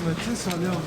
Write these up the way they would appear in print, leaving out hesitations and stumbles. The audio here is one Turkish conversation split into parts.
Metin Salih abi.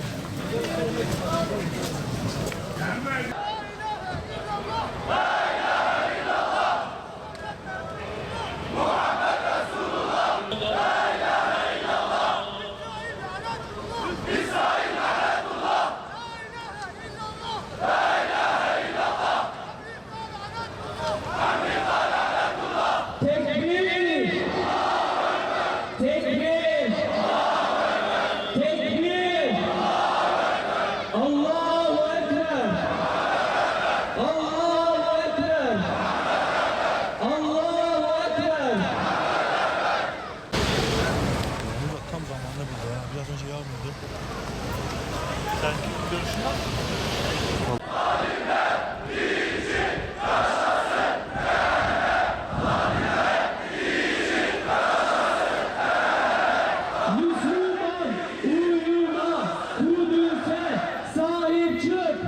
Tam zamanında bildi ya. Biraz önce yağmıyordu. Sen görüşün var mı? Müslüman uyuma, Kudüs'e sahip çık.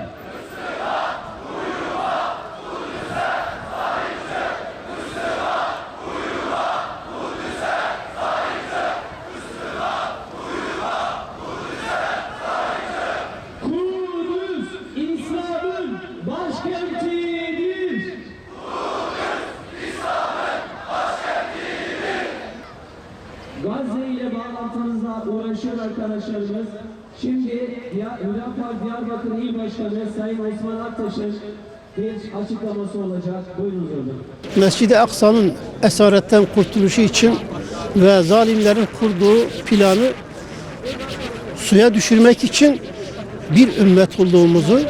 Kudüs İslam'ın başkentidir. Gazze ile bağlantımızla uğraşıyor arkadaşlarımız. Şimdi Hüdapar Diyarbakır İl Başkanı Sayın Osman Aktaş'ın bir açıklaması olacak. Buyurunuz hocam. Mescid-i Aksa'nın esaretten kurtuluşu için ve zalimlerin kurduğu planı suya düşürmek için bir ümmet olduğumuzu,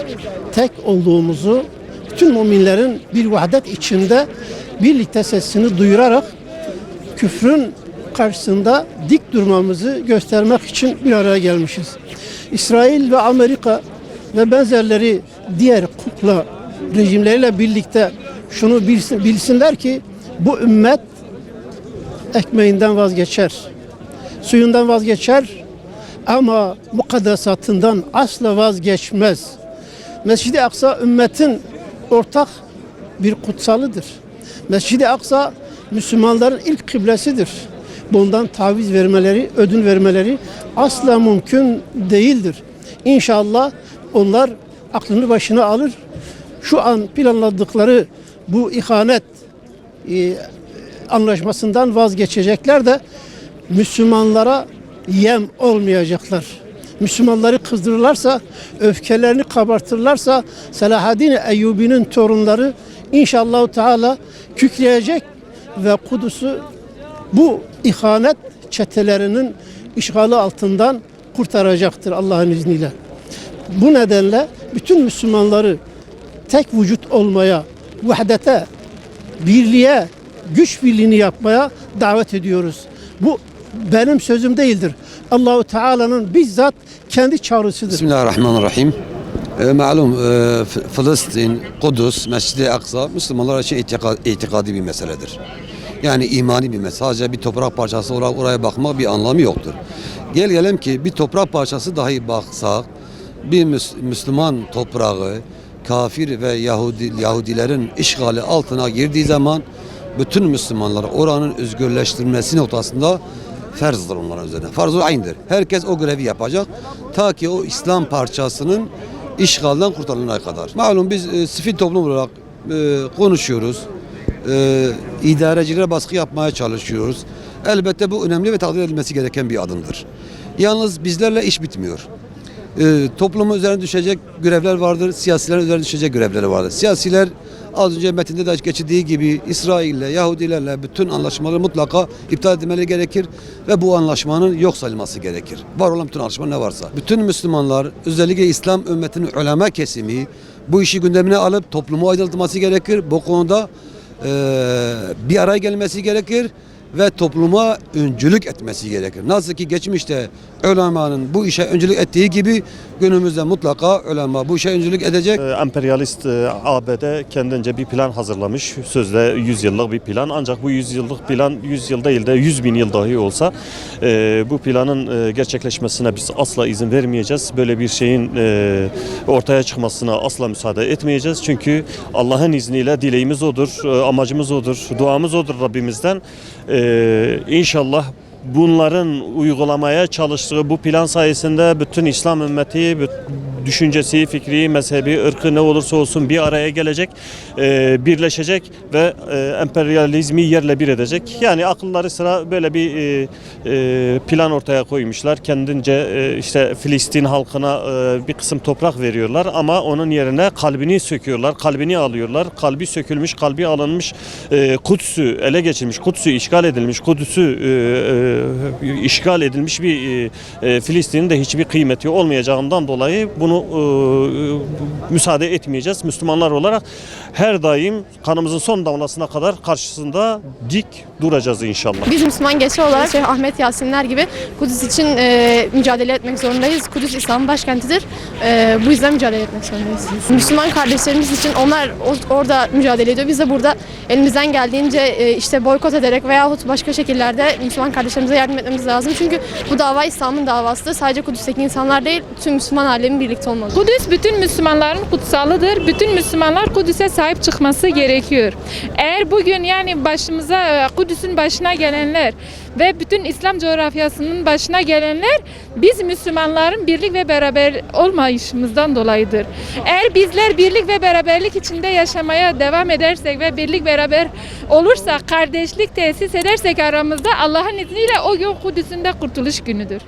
tek olduğumuzu, bütün müminlerin bir vahdet içinde birlikte sesini duyurarak küfrün karşısında dik durmamızı göstermek için bir araya gelmişiz. İsrail ve Amerika ve benzerleri diğer kukla rejimleriyle birlikte şunu bilsinler ki bu ümmet ekmeğinden vazgeçer, suyundan vazgeçer ama mukaddesatından asla vazgeçmez. Mescid-i Aksa ümmetin ortak bir kutsalıdır. Mescid-i Aksa Müslümanların ilk kıblesidir. Bundan taviz vermeleri, ödün vermeleri asla mümkün değildir. İnşallah onlar aklını başına alır. Şu an planladıkları bu ihanet anlaşmasından vazgeçecekler de Müslümanlara yem olmayacaklar. Müslümanları kızdırırlarsa, öfkelerini kabartırlarsa Selahaddin Eyyubi'nin torunları inşallah Teala kükreyecek ve Kudüs'ü bu ihanet çetelerinin işgali altından kurtaracaktır Allah'ın izniyle. Bu nedenle bütün Müslümanları tek vücut olmaya, vahdete, birliğe, güç birliğini yapmaya davet ediyoruz. Bu benim sözüm değildir. Allahu Teala'nın bizzat kendi çağrısıdır. Bismillahirrahmanirrahim. Malum Filistin, Kudüs, Mescid-i Aksa Müslümanlar için itikadi bir meseledir. Yani imani bir mesele. Sadece bir toprak parçası olarak oraya bakmak bir anlamı yoktur. Gelelim ki bir toprak parçası dahi baksak, bir Müslüman toprağı kafir ve Yahudilerin işgali altına girdiği zaman bütün Müslümanlar oranın özgürleştirilmesi noktasında ferzdir onların üzerine. Farz-ı aynıdır. Herkes o görevi yapacak ta ki o İslam parçasının işgalden kurtarılana kadar. Malum biz sivil toplum olarak konuşuyoruz. İdarecilere baskı yapmaya çalışıyoruz. Elbette bu önemli ve takdir edilmesi gereken bir adımdır. Yalnız bizlerle iş bitmiyor. Toplumun üzerine düşecek görevler vardır, siyasilerin üzerine düşecek görevleri vardır. Siyasiler az önce metinde de geçtiği gibi İsrail'le, Yahudilerle bütün anlaşmaları mutlaka iptal etmeleri gerekir ve bu anlaşmanın yok sayılması gerekir. Var olan bütün anlaşma ne varsa. Bütün Müslümanlar, özellikle İslam ümmetinin ulema kesimi bu işi gündemine alıp toplumu aydınlatması gerekir. Bu konuda bir araya gelmesi gerekir ve topluma öncülük etmesi gerekir. Nasıl ki geçmişte ulemanın bu işe öncülük ettiği gibi günümüzde mutlaka ulema bu işe öncülük edecek. Emperyalist ABD kendince bir plan hazırlamış. Sözde 100 yıllık bir plan. Ancak bu 100 yıllık plan 100 yıl değil de 100 bin yıl dahi olsa bu planın gerçekleşmesine biz asla izin vermeyeceğiz. Böyle bir şeyin ortaya çıkmasına asla müsaade etmeyeceğiz. Çünkü Allah'ın izniyle dileğimiz odur, amacımız odur, duamız odur Rabbimizden. İnşallah bunların uygulamaya çalıştığı bu plan sayesinde bütün İslam ümmeti, düşüncesi, fikri, mezhebi, ırkı ne olursa olsun bir araya gelecek, birleşecek ve emperyalizmi yerle bir edecek. Yani akılları sıra böyle bir plan ortaya koymuşlar. Kendince işte Filistin halkına bir kısım toprak veriyorlar ama onun yerine kalbini söküyorlar, kalbini alıyorlar. Kalbi sökülmüş, kalbi alınmış, Kudüs'ü ele geçirmiş, Kudüs'ü işgal edilmiş, Kudüs'ü işgal edilmiş bir Filistin'in de hiçbir kıymeti olmayacağından dolayı bunu müsaade etmeyeceğiz. Müslümanlar olarak her daim kanımızın son damlasına kadar karşısında dik duracağız inşallah. Biz Müslüman gençler olarak Şeyh Ahmet Yasinler gibi Kudüs için mücadele etmek zorundayız. Kudüs İslam'ın başkentidir. Bu yüzden mücadele etmek zorundayız. Müslüman kardeşlerimiz için onlar orada mücadele ediyor. Biz de burada elimizden geldiğince işte boykot ederek veyahut başka şekillerde Müslüman kardeşlerimize yardım etmemiz lazım. Çünkü bu dava İslam'ın davasıdır. Sadece Kudüs'teki insanlar değil, tüm Müslüman alemin birlikte olmalı. Kudüs bütün Müslümanların kutsalıdır. Bütün Müslümanlar Kudüs'e sahip çıkması gerekiyor. Eğer bugün yani başımıza Kudüs'ün başına gelenler ve bütün İslam coğrafyasının başına gelenler biz Müslümanların birlik ve beraber olmayışımızdan dolayıdır. Eğer bizler birlik ve beraberlik içinde yaşamaya devam edersek ve birlik beraber olursak, kardeşlik tesis edersek aramızda Allah'ın izniyle o gün Kudüs'ün de kurtuluş günüdür.